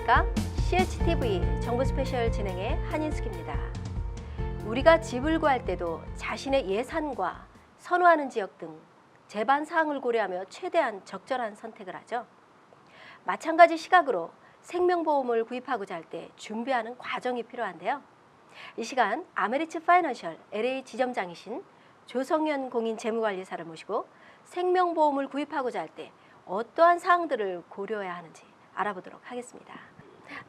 안녕하십니까? CHTV 정보 스페셜 진행의 한인숙입니다. 우리가 집을 구할 때도 자신의 예산과 선호하는 지역 등 제반 사항을 고려하며 최대한 적절한 선택을 하죠. 마찬가지 시각으로 생명보험을 구입하고자 할 때 준비하는 과정이 필요한데요. 이 시간 아메리츠 파이낸셜 LA 지점장이신 조성현 공인 재무관리사를 모시고 생명보험을 구입하고자 할 때 어떠한 사항들을 고려해야 하는지 알아보도록 하겠습니다.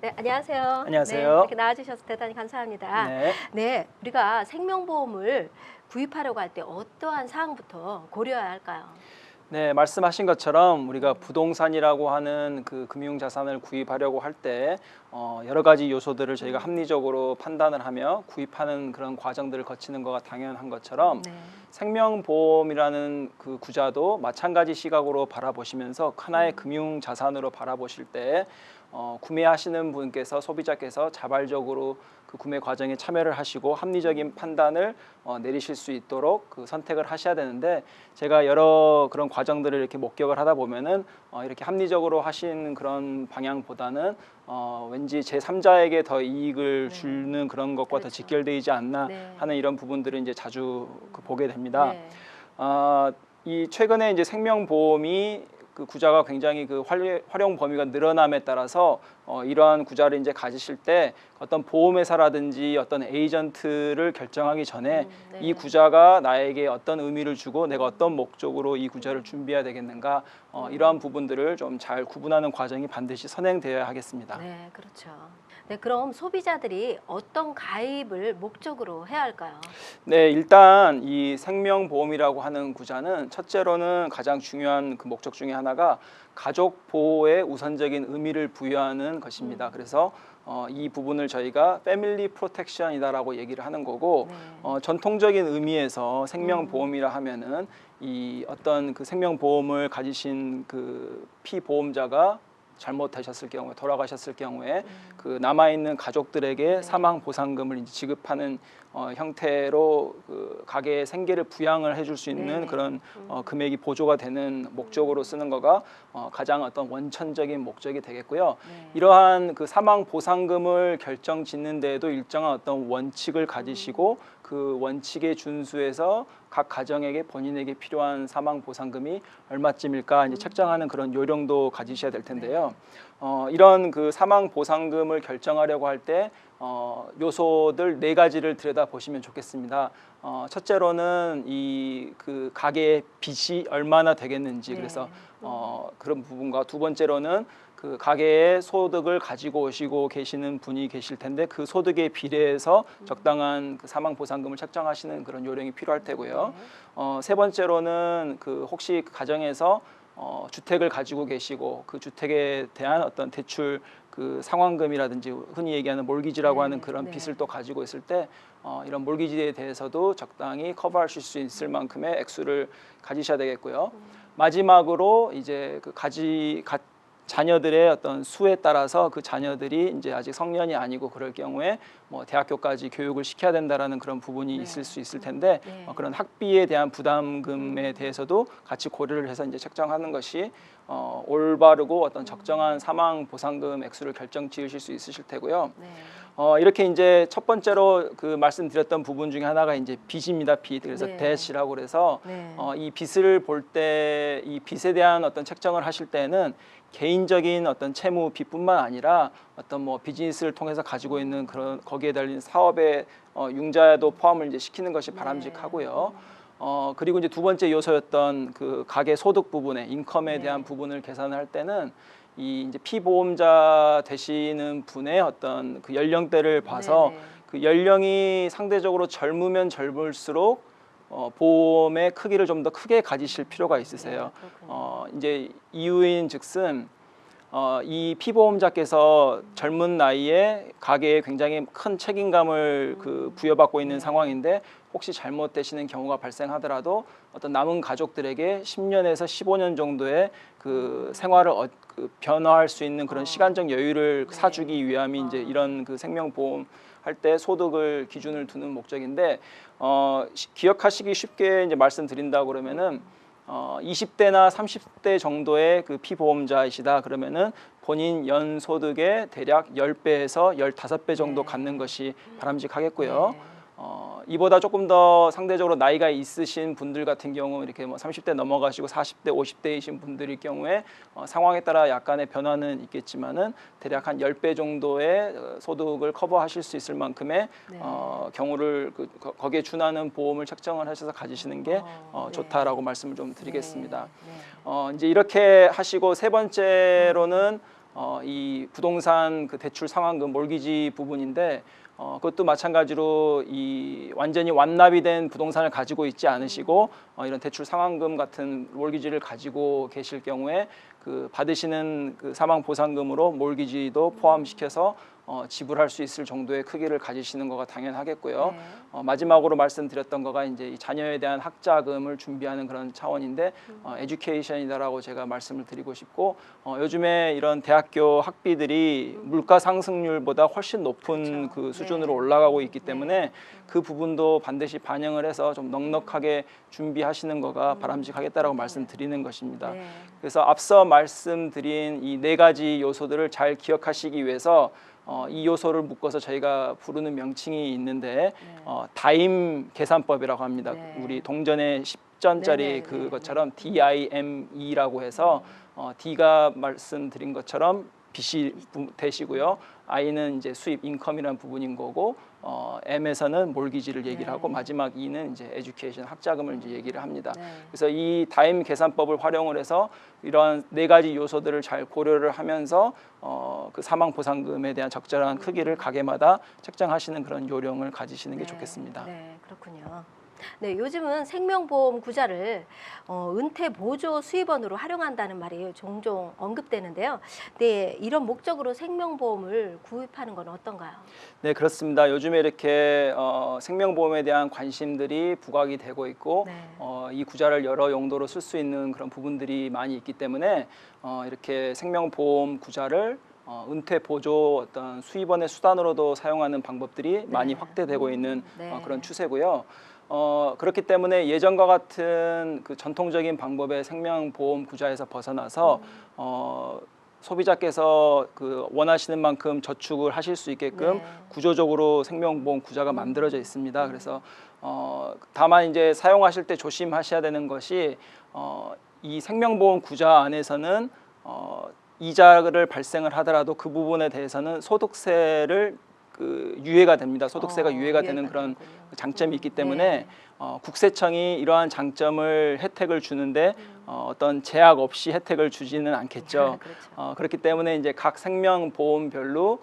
네, 안녕하세요. 안녕하세요. 네, 이렇게 나와주셔서 대단히 감사합니다. 네. 우리가 생명보험을 구입하려고 할 때 어떠한 사항부터 고려해야 할까요? 네, 말씀하신 것처럼 우리가 부동산이라고 하는 그 금융자산을 구입하려고 할 때 여러 가지 요소들을 저희가 합리적으로 판단을 하며 구입하는 그런 과정들을 거치는 거가 당연한 것처럼 생명보험이라는 그 구자도 마찬가지 시각으로 바라보시면서 하나의 금융자산으로 바라보실 때 구매하시는 분께서 소비자께서 자발적으로 그 구매 과정에 참여를 하시고 합리적인 판단을 내리실 수 있도록 그 선택을 하셔야 되는데 제가 여러 그런 과정들을 이렇게 목격을 하다 보면은 이렇게 합리적으로 하신 그런 방향보다는 왠지 제3자에게 더 이익을 주는 그런 것과 더 직결되지 않나 하는 이런 부분들을 이제 자주 보게 됩니다. 이 최근에 이제 생명보험이 그 구자가 굉장히 그 활용 범위가 늘어남에 따라서 이러한 구자를 이제 가지실 때 어떤 보험회사라든지 어떤 에이전트를 결정하기 전에 이 구자가 나에게 어떤 의미를 주고 내가 어떤 목적으로 이 구자를 준비해야 되겠는가 이러한 부분들을 좀 잘 구분하는 과정이 반드시 선행되어야 하겠습니다. 네, 그렇죠. 네, 그럼 소비자들이 어떤 가입을 목적으로 해야 할까요? 네, 일단 이 생명보험이라고 하는 구자는 첫째로는 가장 중요한 그 목적 중에 하나가 가족 보호에 우선적인 의미를 부여하는 것입니다. 그래서 이 부분을 저희가 패밀리 프로텍션이다라고 얘기를 하는 거고 전통적인 의미에서 생명보험이라 하면은 이 어떤 그 생명보험을 가지신 그 피보험자가 잘못하셨을 경우에 돌아가셨을 경우에 그 남아 있는 가족들에게 사망 보상금을 이제 지급하는 형태로 그 가게의 생계를 부양을 해줄 수 있는 그런 금액이 보조가 되는 목적으로 쓰는 거가 가장 어떤 원천적인 목적이 되겠고요. 이러한 그 사망 보상금을 결정짓는 데에도 일정한 어떤 원칙을 가지시고 그 원칙에 준수해서 각 가정에게 본인에게 필요한 사망 보상금이 얼마쯤일까 이제 책정하는 그런 요령도 가지셔야 될 텐데요. 이런 그 사망 보상금을 결정하려고 할 때 요소들 4가지를 들여다 보시면 좋겠습니다. 첫째로는 이 그 가게의 빚이 얼마나 되겠는지 그래서 그런 부분과 두 번째로는 그 가게의 소득을 가지고 오시고 계시는 분이 계실 텐데 그 소득에 비례해서 적당한 그 사망 보상금을 책정하시는 그런 요령이 필요할 테고요. 세 번째로는 그 혹시 가정에서 주택을 가지고 계시고 그 주택에 대한 어떤 대출 그 상환금이라든지 흔히 얘기하는 몰기지라고 하는 그런 빚을 또 가지고 있을 때 이런 몰기지에 대해서도 적당히 커버하실 수 있을 만큼의 액수를 가지셔야 되겠고요. 마지막으로 이제 그 자녀들의 어떤 수에 따라서 그 자녀들이 이제 아직 성년이 아니고 그럴 경우에 뭐 대학교까지 교육을 시켜야 된다라는 그런 부분이 있을 수 있을 텐데 그런 학비에 대한 부담금에 대해서도 같이 고려를 해서 이제 책정하는 것이 올바르고 어떤 적정한 사망 보상금 액수를 결정 지으실 수 있으실 테고요. 이렇게 이제 첫 번째로 그 말씀드렸던 부분 중에 하나가 이제 빚입니다. 빚. 그래서 debt이라고 그래서 이 빚을 볼 때 이 빚에 대한 어떤 책정을 하실 때는 개인적인 어떤 채무 빚뿐만 아니라 어떤 뭐 비즈니스를 통해서 가지고 있는 그런 거기에 달린 사업의 융자도 포함을 이제 시키는 것이 바람직하고요. 그리고 이제 두 번째 요소였던 그 가계 소득 부분에 인컴에 대한 부분을 계산을 할 때는 이 이제 피보험자 되시는 분의 어떤 그 연령대를 봐서 그 연령이 상대적으로 젊으면 젊을수록 보험의 크기를 좀 더 크게 가지실 필요가 있으세요. 이제 이유인즉슨 이 피보험자께서 젊은 나이에 가게에 굉장히 큰 책임감을 그 부여받고 있는 상황인데 혹시 잘못되시는 경우가 발생하더라도 어떤 남은 가족들에게 10년에서 15년 정도의 그 생활을 그 변화할 수 있는 그런 시간적 여유를 사주기 위함이 이제 이런 그 생명보험 할 때 소득을 기준을 두는 목적인데 기억하시기 쉽게 이제 말씀드린다 그러면은 20대나 30대 정도의 그 피보험자이시다 그러면은 본인 연소득의 대략 10배에서 15배 정도 네. 갖는 것이 바람직하겠고요. 네. 이보다 조금 더 상대적으로 나이가 있으신 분들 같은 경우 이렇게 뭐 30대 넘어가시고 40대, 50대이신 분들일 경우에 상황에 따라 약간의 변화는 있겠지만은 대략 한 10배 정도의 소득을 커버하실 수 있을 만큼의 네. 경우를 거기에 준하는 보험을 책정을 하셔서 가지시는 게 네. 좋다라고 말씀을 좀 드리겠습니다. 네. 이제 이렇게 하시고 세 번째로는 이 부동산 그 대출 상환금 몰기지 부분인데 그것도 마찬가지로 이 완전히 완납이 된 부동산을 가지고 있지 않으시고 이런 대출 상환금 같은 몰기지를 가지고 계실 경우에 그 받으시는 그 사망 보상금으로 몰기지도 포함시켜서 지불할 수 있을 정도의 크기를 가지시는 거가 당연하겠고요. 네. 마지막으로 말씀드렸던 거가 이제 이 자녀에 대한 학자금을 준비하는 그런 차원인데 에듀케이션이다라고 제가 말씀을 드리고 싶고 요즘에 이런 대학교 학비들이 물가 상승률보다 훨씬 높은 그렇죠. 그 수준으로 네. 올라가고 있기 때문에 네. 그 부분도 반드시 반영을 해서 좀 넉넉하게 준비하시는 거가 바람직하겠다라고 말씀드리는 것입니다. 네. 그래서 앞서 말씀드린 이 네 가지 요소들을 잘 기억하시기 위해서 이 요소를 묶어서 저희가 부르는 명칭이 있는데 다임 계산법이라고 합니다. 네. 우리 동전의 10전짜리 네, 네, 그것처럼 DIME라고 해서 D가 말씀드린 것처럼 빚이 되시고요. I는 이제 수입 인컴이라는 부분인 거고 M에서는 몰기지를 얘기를 하고 마지막 E는 이제 에듀케이션 학자금을 이제 얘기를 합니다. 네. 그래서 이 다임 계산법을 활용을 해서 이러한 네 가지 요소들을 잘 고려를 하면서 그 사망 보상금에 대한 적절한 크기를 가게마다 책정하시는 그런 요령을 가지시는 게 좋겠습니다. 네, 그렇군요. 네, 요즘은 생명보험 구자를 은퇴 보조 수입원으로 활용한다는 말이 종종 언급되는데요. 네, 이런 목적으로 생명보험을 구입하는 건 어떤가요? 네, 그렇습니다. 요즘에 이렇게 생명보험에 대한 관심들이 부각이 되고 있고 네. 이 구자를 여러 용도로 쓸 수 있는 그런 부분들이 많이 있기 때문에 이렇게 생명보험 구자를 은퇴 보조 어떤 수입원의 수단으로도 사용하는 방법들이 많이 확대되고 있는 네. 그런 추세고요. 그렇기 때문에 예전과 같은 그 전통적인 방법의 생명보험 구자에서 벗어나서 소비자께서 그 원하시는 만큼 저축을 하실 수 있게끔 네. 구조적으로 생명보험 구자가 만들어져 있습니다. 그래서 다만 이제 사용하실 때 조심하셔야 되는 것이 이 생명보험 구자 안에서는 이자를 발생을 하더라도 그 부분에 대해서는 소득세를 그 유예가 됩니다. 소득세가 유예가 되는 그런 되는군요. 장점이 있기 때문에 국세청이 이러한 장점을 혜택을 주는데 어떤 제약 없이 혜택을 주지는 않겠죠. 그렇죠. 그렇기 때문에 이제 각 생명보험별로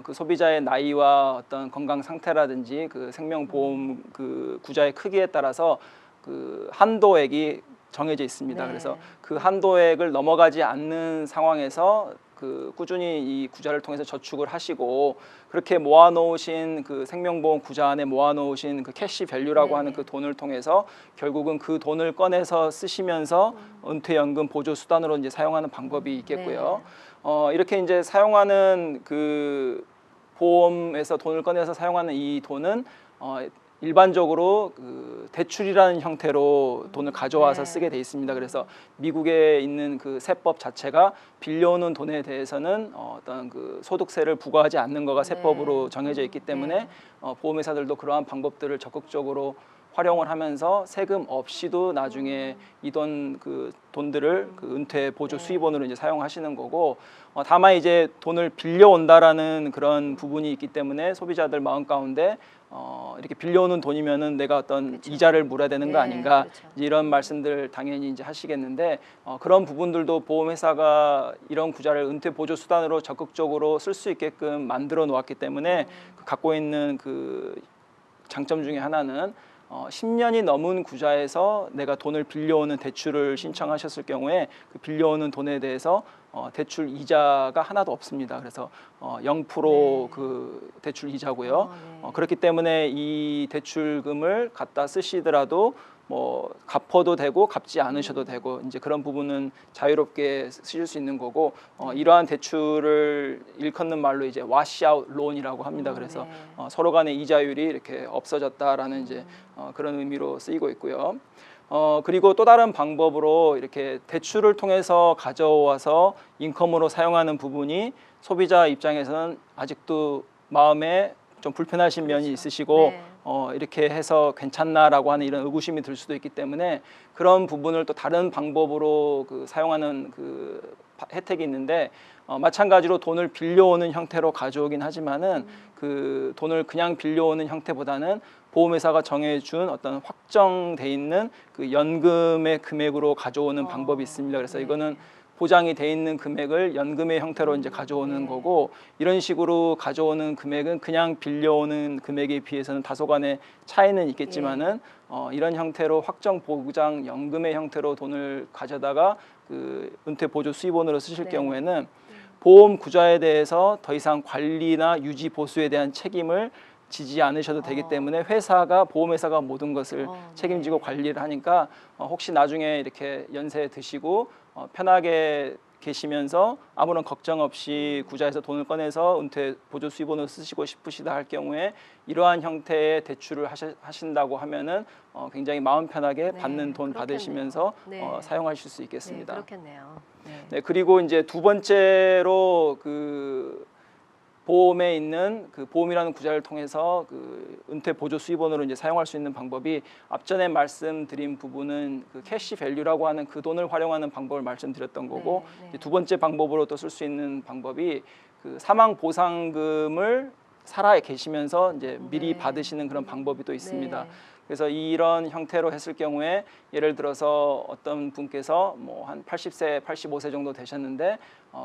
그 소비자의 나이와 어떤 건강 상태라든지 그 생명보험 그 구자의 크기에 따라서 그 한도액이 정해져 있습니다. 네. 그래서 그 한도액을 넘어가지 않는 상황에서 그 꾸준히 이 구자를 통해서 저축을 하시고 그렇게 모아놓으신 그 생명보험 구자 안에 모아놓으신 그 캐시 밸류라고 하는 그 돈을 통해서 결국은 그 돈을 꺼내서 쓰시면서 은퇴연금 보조 수단으로 이제 사용하는 방법이 있겠고요. 이렇게 이제 사용하는 그 보험에서 돈을 꺼내서 사용하는 이 돈은 일반적으로 그 대출이라는 형태로 돈을 가져와서 쓰게 돼 있습니다. 그래서 미국에 있는 그 세법 자체가 빌려오는 돈에 대해서는 어떤 그 소득세를 부과하지 않는 거가 세법으로 정해져 있기 때문에 보험회사들도 그러한 방법들을 적극적으로 활용을 하면서 세금 없이도 나중에 이 돈들을 그 은퇴 보조 수입원으로 이제 사용하시는 거고 다만 이제 돈을 빌려온다라는 그런 부분이 있기 때문에 소비자들 마음 가운데 이렇게 빌려오는 돈이면은 내가 어떤 그렇죠. 이자를 물어야 되는 거 아닌가 그렇죠. 이제 이런 말씀들 당연히 이제 하시겠는데 그런 부분들도 보험회사가 이런 구자를 은퇴 보조 수단으로 적극적으로 쓸 수 있게끔 만들어 놓았기 때문에 갖고 있는 그 장점 중에 하나는 10년이 넘은 구자에서 내가 돈을 빌려오는 대출을 신청하셨을 경우에 그 빌려오는 돈에 대해서 대출 이자가 하나도 없습니다. 그래서 0% 그 대출 이자고요. 그렇기 때문에 이 대출금을 갖다 쓰시더라도 뭐 갚아도 되고 갚지 않으셔도 되고 이제 그런 부분은 자유롭게 쓰실 수 있는 거고 이러한 대출을 일컫는 말로 이제 와시아웃 론이라고 합니다. 그래서 서로 간의 이자율이 이렇게 없어졌다라는 이제 그런 의미로 쓰이고 있고요. 그리고 또 다른 방법으로 이렇게 대출을 통해서 가져와서 인컴으로 사용하는 부분이 소비자 입장에서는 아직도 마음에 좀 불편하신 면이 그렇죠. 있으시고 네. 이렇게 해서 괜찮나라고 하는 이런 의구심이 들 수도 있기 때문에 그런 부분을 또 다른 방법으로 사용하는 혜택이 있는데 마찬가지로 돈을 빌려오는 형태로 가져오긴 하지만은 그 돈을 그냥 빌려오는 형태보다는 보험회사가 정해준 어떤 확정돼 있는 그 연금의 금액으로 가져오는 방법이 있습니다. 그래서 네. 이거는 보장이 돼 있는 금액을 연금의 형태로 이제 가져오는 네. 거고 이런 식으로 가져오는 금액은 그냥 빌려오는 금액에 비해서는 다소간의 차이는 있겠지만은 이런 형태로 확정 보장 연금의 형태로 돈을 가져다가 그 은퇴 보조 수입원으로 쓰실 네. 경우에는 보험 구좌에 대해서 더 이상 관리나 유지 보수에 대한 책임을 지지 않으셔도 되기 때문에 보험회사가 모든 것을 책임지고 네. 관리를 하니까 혹시 나중에 이렇게 연세 드시고 편하게 계시면서 아무런 걱정 없이 구좌에서 돈을 꺼내서 은퇴 보조 수입원으로 쓰시고 싶으시다 할 경우에 이러한 형태의 대출을 하신다고 하면은 굉장히 마음 편하게 네, 받는 돈 그렇겠네요. 받으시면서 네. 사용하실 수 있겠습니다. 네, 그렇겠네요. 네. 네, 그리고 이제 두 번째로 보험에 있는 보험이라는 구좌를 통해서 은퇴 보조 수입원으로 이제 사용할 수 있는 방법이 앞전에 말씀드린 부분은 캐시 밸류라고 하는 그 돈을 활용하는 방법을 말씀드렸던 거고 네. 이제 두 번째 방법으로 또 쓸 수 있는 방법이 사망 보상금을 살아 계시면서 이제 미리 네. 받으시는 그런 방법이 또 있습니다. 네. 그래서 이런 형태로 했을 경우에 예를 들어서 어떤 분께서 뭐 한 80세, 85세 정도 되셨는데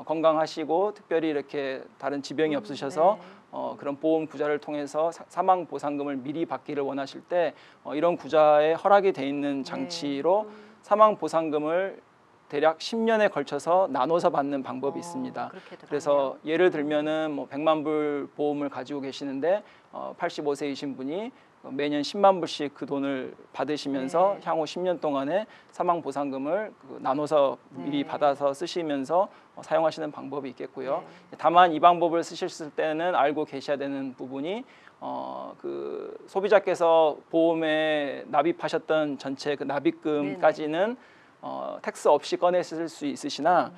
건강하시고 특별히 이렇게 다른 지병이 없으셔서 네. 그런 보험 구좌를 통해서 사망 보상금을 미리 받기를 원하실 때 이런 구좌에 허락이 돼 있는 장치로 사망 보상금을 대략 10년에 걸쳐서 나눠서 받는 방법이 있습니다. 그래서 예를 들면은 뭐 100만 불 보험을 가지고 계시는데 85세이신 분이 매년 10만 불씩 그 돈을 받으시면서 네. 향후 10년 동안에 사망 보상금을 나눠서 미리 받아서 쓰시면서 사용하시는 방법이 있겠고요. 네. 다만 이 방법을 쓰실 때는 알고 계셔야 되는 부분이 소비자께서 보험에 납입하셨던 전체 그 납입금까지는 텍스 없이 꺼내실 수 있으시나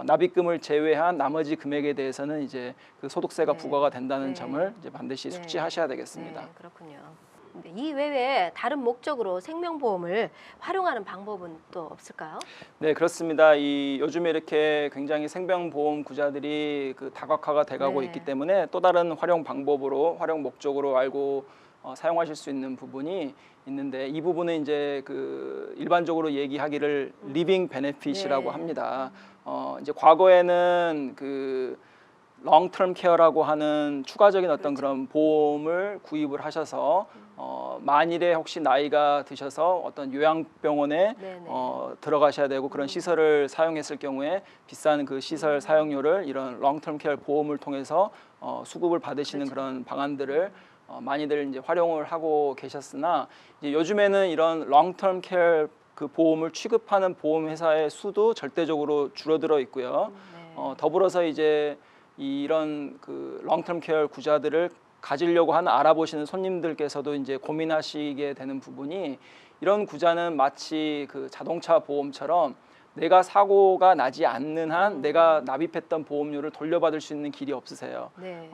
납입금을 제외한 나머지 금액에 대해서는 이제 소득세가 부과가 된다는 점을 이제 반드시 숙지하셔야 되겠습니다. 네, 그렇군요. 이 외에 다른 목적으로 생명보험을 활용하는 방법은 또 없을까요? 네, 그렇습니다. 요즘에 이렇게 굉장히 생명보험 구자들이 다각화가 돼가고 있기 때문에 또 다른 활용 목적으로 알고 사용하실 수 있는 부분이 있는데 이 부분은 이제 일반적으로 얘기하기를 리빙 베네핏이라고 합니다. 이제 과거에는 롱텀 케어라고 하는 추가적인 어떤 그런 보험을 구입을 하셔서 만일에 혹시 나이가 드셔서 어떤 요양병원에 들어가셔야 되고 그런 시설을 사용했을 경우에 비싼 그 시설 사용료를 이런 롱텀 케어 보험을 통해서 수급을 받으시는 그런 방안들을 많이들 이제 활용을 하고 계셨으나 이제 요즘에는 이런 롱텀 케어 보험을 취급하는 보험 회사의 수도 절대적으로 줄어들어 있고요. 더불어서 이제 이런 롱텀 케어 구자들을 가지려고 하는 알아보시는 손님들께서도 이제 고민하시게 되는 부분이 이런 구자는 마치 자동차 보험처럼 내가 사고가 나지 않는 한 내가 납입했던 보험료를 돌려받을 수 있는 길이 없으세요.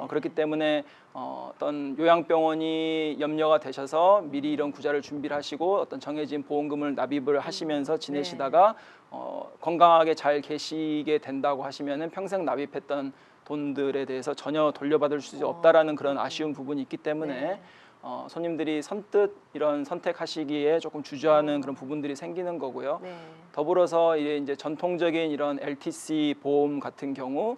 그렇기 때문에 어떤 요양병원이 염려가 되셔서 미리 이런 구자를 준비를 하시고 어떤 정해진 보험금을 납입을 하시면서 지내시다가 건강하게 잘 계시게 된다고 하시면은 평생 납입했던 돈들에 대해서 전혀 돌려받을 수 없다라는 그런 아쉬운 부분이 있기 때문에 손님들이 선뜻 이런 선택하시기에 조금 주저하는 그런 부분들이 생기는 거고요. 더불어서 이제 전통적인 이런 LTC 보험 같은 경우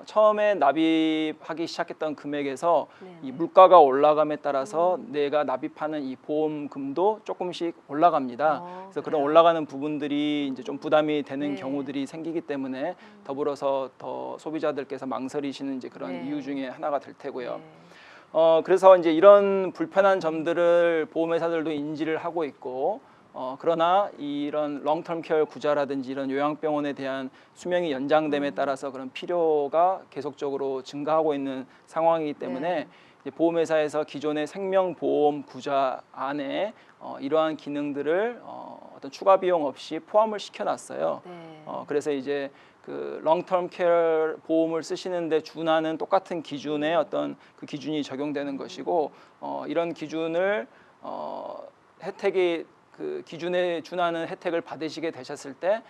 처음에 납입하기 시작했던 금액에서 이 물가가 올라감에 따라서 내가 납입하는 이 보험금도 조금씩 올라갑니다. 그래서 그런 올라가는 부분들이 이제 좀 부담이 되는 경우들이 생기기 때문에 더불어서 더 소비자들께서 망설이시는 이제 그런 이유 중에 하나가 될 테고요. 그래서 이제 이런 불편한 점들을 보험회사들도 인지를 하고 있고 그러나 이런 롱텀 케어 구자라든지 이런 요양병원에 대한 수명이 연장됨에 따라서 그런 필요가 계속적으로 증가하고 있는 상황이기 때문에 이제 보험회사에서 기존의 생명보험 구자 안에 이러한 기능들을 어떤 추가 비용 없이 포함을 시켜놨어요. 네. 그래서 이제 그 롱텀 케어 보험을 쓰시는데 준하는 똑같은 기준의 어떤 그 기준이 적용되는 것이고 이런 기준을 혜택이 그 기준에 준하는 혜택을 받으시게 되셨을 때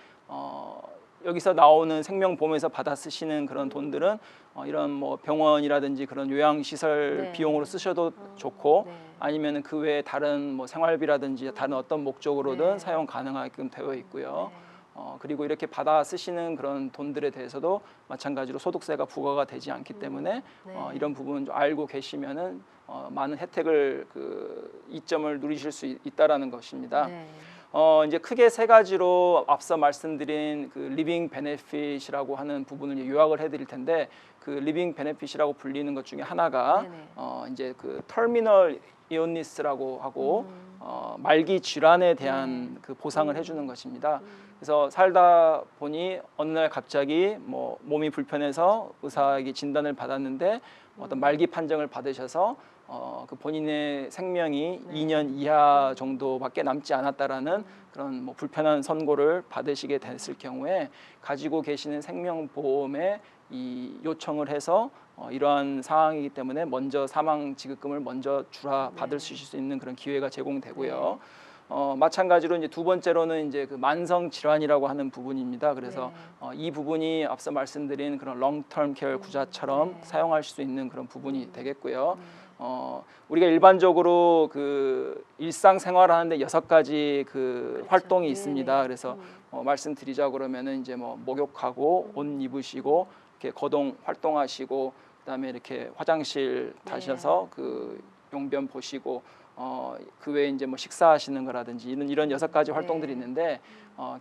여기서 나오는 생명보험에서 받아 쓰시는 그런 돈들은 이런 뭐 병원이라든지 그런 요양시설 네. 비용으로 쓰셔도 좋고 네. 아니면 그 외에 다른 뭐 생활비라든지 다른 어떤 목적으로든 네. 사용 가능하게끔 되어 있고요. 네. 그리고 이렇게 받아 쓰시는 그런 돈들에 대해서도 마찬가지로 소득세가 부과가 되지 않기 때문에 네. 이런 부분 좀 알고 계시면은 많은 혜택을 그 이점을 누리실 수 있다라는 것입니다. 네. 이제 크게 세 가지로 앞서 말씀드린 그 리빙 베네핏이라고 하는 부분을 이제 요약을 해드릴 텐데 그 리빙 베네핏이라고 불리는 것 중에 하나가 네네. 이제 그 터미널 이온니스라고 하고 말기 질환에 대한 네. 그 보상을 해주는 것입니다. 그래서 살다 보니 어느 날 갑자기 뭐 몸이 불편해서 의사에게 진단을 받았는데 어떤 말기 판정을 받으셔서 그 본인의 생명이 네. 2년 이하 정도밖에 남지 않았다라는 그런 뭐 불편한 선고를 받으시게 됐을 경우에 가지고 계시는 생명보험에 이 요청을 해서 이러한 상황이기 때문에 먼저 사망 지급금을 먼저 주라 받을 수 있는 그런 기회가 제공되고요. 마찬가지로 이제 두 번째로는 이제 그 만성 질환이라고 하는 부분입니다. 그래서 이 부분이 앞서 말씀드린 그런 롱텀 케어 구자처럼 네. 사용하실 수 있는 그런 부분이 되겠고요. 우리가 일반적으로 그 일상생활하는데 6가지 그 그렇죠. 활동이 네네. 있습니다. 그래서 말씀드리자 그러면은 이제 뭐 목욕하고 옷 입으시고 이렇게 거동 활동하시고 그다음에 이렇게 화장실 가셔서 그 용변 보시고 그 외에 이제 뭐 식사하시는 거라든지 이런 6가지 활동들이 있는데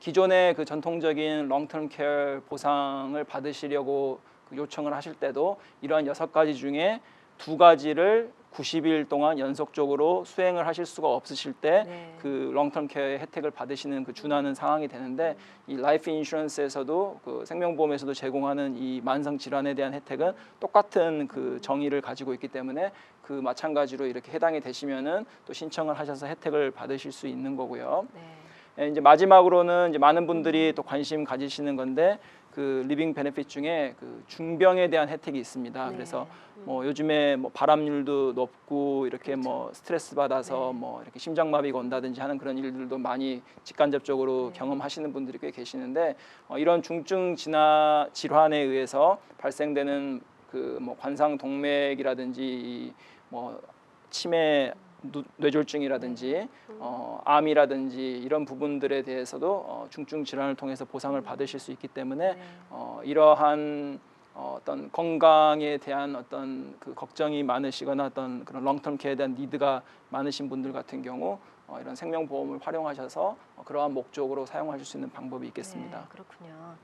기존의 그 전통적인 롱텀 케어 보상을 받으시려고 그 요청을 하실 때도 이러한 6가지 중에 2가지를 90일 동안 연속적으로 수행을 하실 수가 없으실 때 그 롱텀 케어의 혜택을 받으시는 그 준하는 상황이 되는데 이 라이프 인슈런스에서도 그 생명보험에서도 제공하는 이 만성 질환에 대한 혜택은 똑같은 그 정의를 가지고 있기 때문에 그 마찬가지로 이렇게 해당이 되시면은 또 신청을 하셔서 혜택을 받으실 수 있는 거고요. 이제 마지막으로는 이제 많은 분들이 또 관심 가지시는 건데 그 리빙 베네핏 중에 그 중병에 대한 혜택이 있습니다. 그래서 뭐 요즘에 뭐 발암률도 높고 이렇게 뭐 스트레스 받아서 뭐 이렇게 심장마비가 온다든지 하는 그런 일들도 많이 직간접적으로 경험하시는 분들이 꽤 계시는데 이런 중증 질환에 의해서 발생되는 그 뭐 관상 동맥이라든지 뭐 치매 뇌졸중이라든지 암이라든지 이런 부분들에 대해서도 중증 질환을 통해서 보상을 받으실 수 있기 때문에 이러한 어떤 건강에 대한 어떤 그 걱정이 많으시거나 어떤 그런 롱텀 케어에 대한 니드가 많으신 분들 같은 경우 이런 생명보험을 활용하셔서 그러한 목적으로 사용하실 수 있는 방법이 있겠습니다. 네, 그렇군요.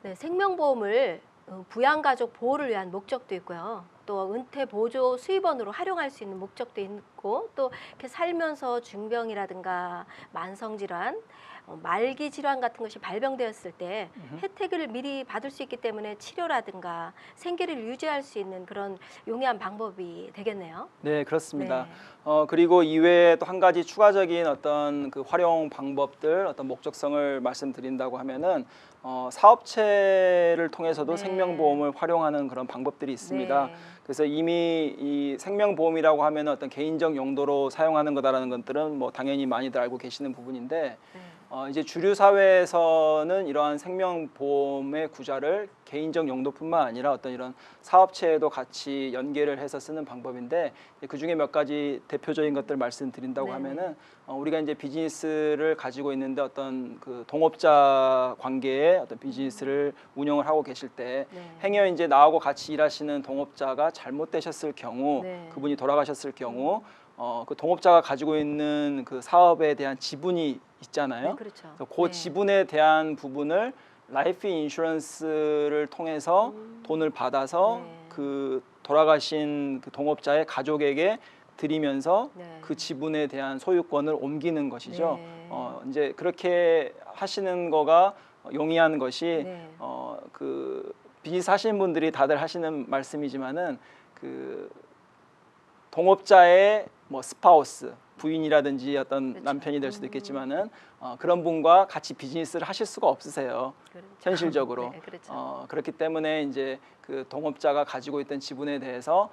네, 생명보험을 부양가족 보호를 위한 목적도 있고요. 또 은퇴 보조 수입원으로 활용할 수 있는 목적도 있고 또 이렇게 살면서 중병이라든가 만성질환, 말기 질환 같은 것이 발병되었을 때 혜택을 미리 받을 수 있기 때문에 치료라든가 생계를 유지할 수 있는 그런 용이한 방법이 되겠네요. 네, 그렇습니다. 그리고 이외에 또 한 가지 추가적인 어떤 그 활용 방법들, 어떤 목적성을 말씀드린다고 하면은 사업체를 통해서도 생명보험을 활용하는 그런 방법들이 있습니다. 그래서 이미 이 생명보험이라고 하면 어떤 개인적 용도로 사용하는 거다라는 것들은 뭐 당연히 많이들 알고 계시는 부분인데 이제 주류 사회에서는 이러한 생명보험의 구자를 개인적 용도뿐만 아니라 어떤 이런 사업체에도 같이 연계를 해서 쓰는 방법인데 그 중에 몇 가지 대표적인 것들 말씀드린다고 하면은 우리가 이제 비즈니스를 가지고 있는데 어떤 그 동업자 관계의 어떤 비즈니스를 운영을 하고 계실 때 행여 이제 나하고 같이 일하시는 동업자가 잘못되셨을 경우 그분이 돌아가셨을 경우 그 동업자가 가지고 있는 그 사업에 대한 지분이 있잖아요. 그렇죠. 그래서 그 지분에 대한 부분을 라이프 인슈런스를 통해서 돈을 받아서 그 돌아가신 그 동업자의 가족에게 드리면서 그 지분에 대한 소유권을 옮기는 것이죠. 이제 그렇게 하시는 거가 용이한 것이 그 비즈니스 하시는 분들이 다들 하시는 말씀이지만은 그 동업자의 뭐 스파우스, 부인이라든지 어떤 그렇죠. 남편이 될 수도 있겠지만은 그런 분과 같이 비즈니스를 하실 수가 없으세요. 그렇죠. 현실적으로. 네, 그렇죠. 그렇기 때문에 이제 그 동업자가 가지고 있던 지분에 대해서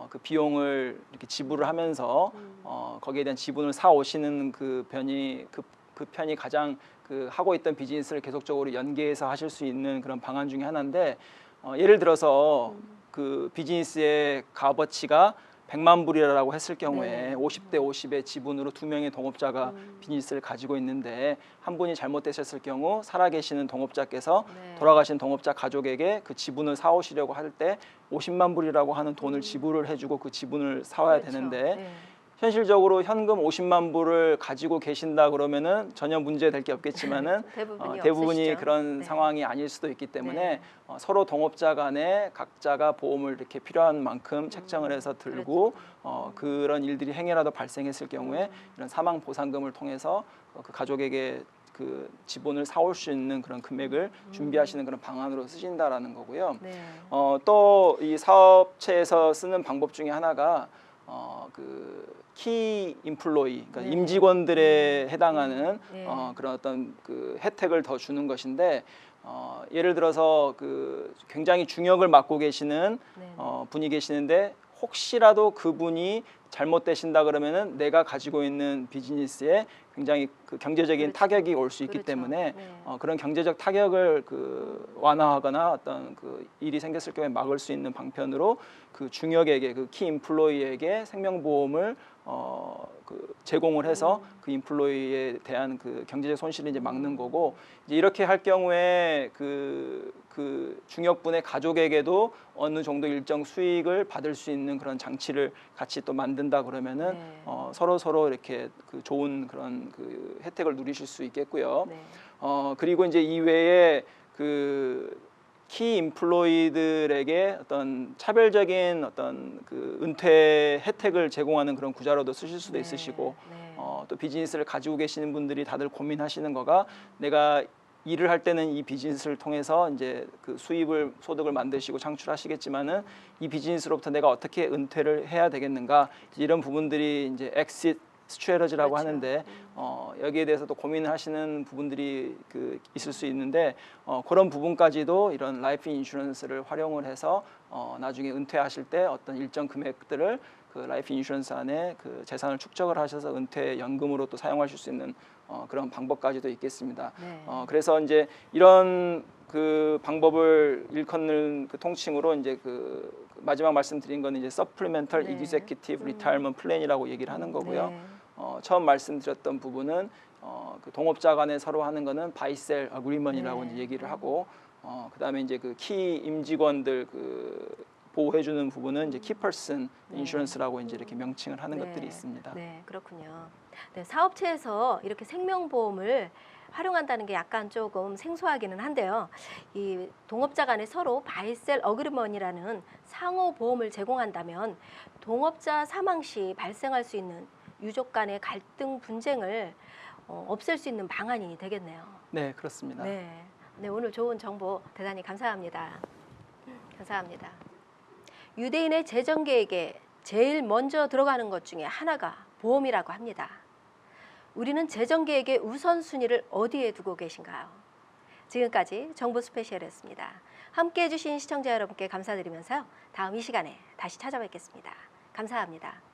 그 비용을 이렇게 지불을 하면서 거기에 대한 지분을 사 오시는 그 편이 가장 그 하고 있던 비즈니스를 계속적으로 연계해서 하실 수 있는 그런 방안 중에 하나인데, 예를 들어서 그 비즈니스의 값어치가 100만 불이라고 했을 경우에 네. 50대 50의 지분으로 두 명의 동업자가 비즈니스를 가지고 있는데, 한 분이 잘못되셨을 경우 살아계시는 동업자께서 네. 돌아가신 동업자 가족에게 그 지분을 사오시려고 할 때 50만 불이라고 하는 돈을 지불을 해주고 그 지분을 사와야 그렇죠. 되는데, 네. 현실적으로 현금 50만 불을 가지고 계신다 그러면은 전혀 문제될 게 없겠지만은 대부분이 없으시죠. 그런 네. 상황이 아닐 수도 있기 때문에 네. 서로 동업자 간에 각자가 보험을 이렇게 필요한 만큼 책정을 해서 들고 그런 일들이 행여라도 발생했을 경우에 이런 사망 보상금을 통해서 그 가족에게 그 지분을 사올 수 있는 그런 금액을 준비하시는 그런 방안으로 쓰신다라는 거고요. 네. 또 이 사업체에서 쓰는 방법 중에 하나가 그 키 인플로이, 그러니까 네. 임직원들에 해당하는 네. 그런 어떤 그 혜택을 더 주는 것인데, 예를 들어서 그 굉장히 중역을 맡고 계시는 네. 분이 계시는데, 혹시라도 그분이 잘못되신다 그러면은 내가 가지고 있는 비즈니스에 굉장히 그 경제적인 그렇죠. 타격이 올 수 있기 그렇죠. 때문에 네. 그런 경제적 타격을 그 완화하거나 어떤 그 일이 생겼을 경우에 막을 수 있는 방편으로 그 중역에게, 그 키 인플로이에게 생명보험을 그 제공을 해서 그 인플로이에 대한 그 경제적 손실을 이제 막는 거고, 이제 이렇게 할 경우에 그 중역분의 가족에게도 어느 정도 일정 수익을 받을 수 있는 그런 장치를 같이 또 만든다 그러면은 네. 서로 이렇게 그 좋은 그런 그 혜택을 누리실 수 있겠고요. 네. 그리고 이제 이외에 그 키 인플로이들에게 어떤 차별적인 어떤 그 은퇴 혜택을 제공하는 그런 구자로도 쓰실 수도 네. 있으시고, 네. 또 비즈니스를 가지고 계시는 분들이 다들 고민하시는 거가, 내가 일을 할 때는 이 비즈니스를 통해서 이제 그 소득을 만드시고 창출하시겠지만은 이 비즈니스로부터 내가 어떻게 은퇴를 해야 되겠는가, 이런 부분들이 이제 엑시트 스트래터지라고 그렇죠. 하는데 여기에 대해서도 고민을 하시는 부분들이 그 있을 수 있는데, 그런 부분까지도 이런 라이프 인슈런스를 활용을 해서 나중에 은퇴하실 때 어떤 일정 금액들을 그 라이프 인슈런스 안에 그 재산을 축적을 하셔서 은퇴 연금으로 또 사용하실 수 있는 그런 방법까지도 있겠습니다. 네. 그래서 이제 이런 그 방법을 일컫는 그 통칭으로 이제 그 마지막 말씀드린 거는 이제 서플리멘털 네. 이그제큐티브 리타이어먼트 플랜이라고 얘기를 하는 거고요. 네. 처음 말씀드렸던 부분은 그 동업자 간에 서로 하는 거는 바이셀 어그리먼이라고 네. 이제 얘기를 하고, 그다음에 이제 그 키 임직원들 그 보호해주는 부분은 이제 키퍼슨 인슈런스라고 이제 이렇게 명칭을 하는 네. 것들이 있습니다. 네, 그렇군요. 네, 사업체에서 이렇게 생명보험을 활용한다는 게 약간 조금 생소하기는 한데요. 이 동업자 간에 서로 바이셀 어그리먼이라는 상호 보험을 제공한다면 동업자 사망 시 발생할 수 있는 유족 간의 갈등 분쟁을 없앨 수 있는 방안이 되겠네요. 네, 그렇습니다. 네. 네, 오늘 좋은 정보 대단히 감사합니다. 감사합니다. 유대인의 재정 계획에 제일 먼저 들어가는 것 중에 하나가 보험이라고 합니다. 우리는 재정 계획의 우선순위를 어디에 두고 계신가요? 지금까지 정보 스페셜이었습니다. 함께해 주신 시청자 여러분께 감사드리면서요. 다음 이 시간에 다시 찾아뵙겠습니다. 감사합니다.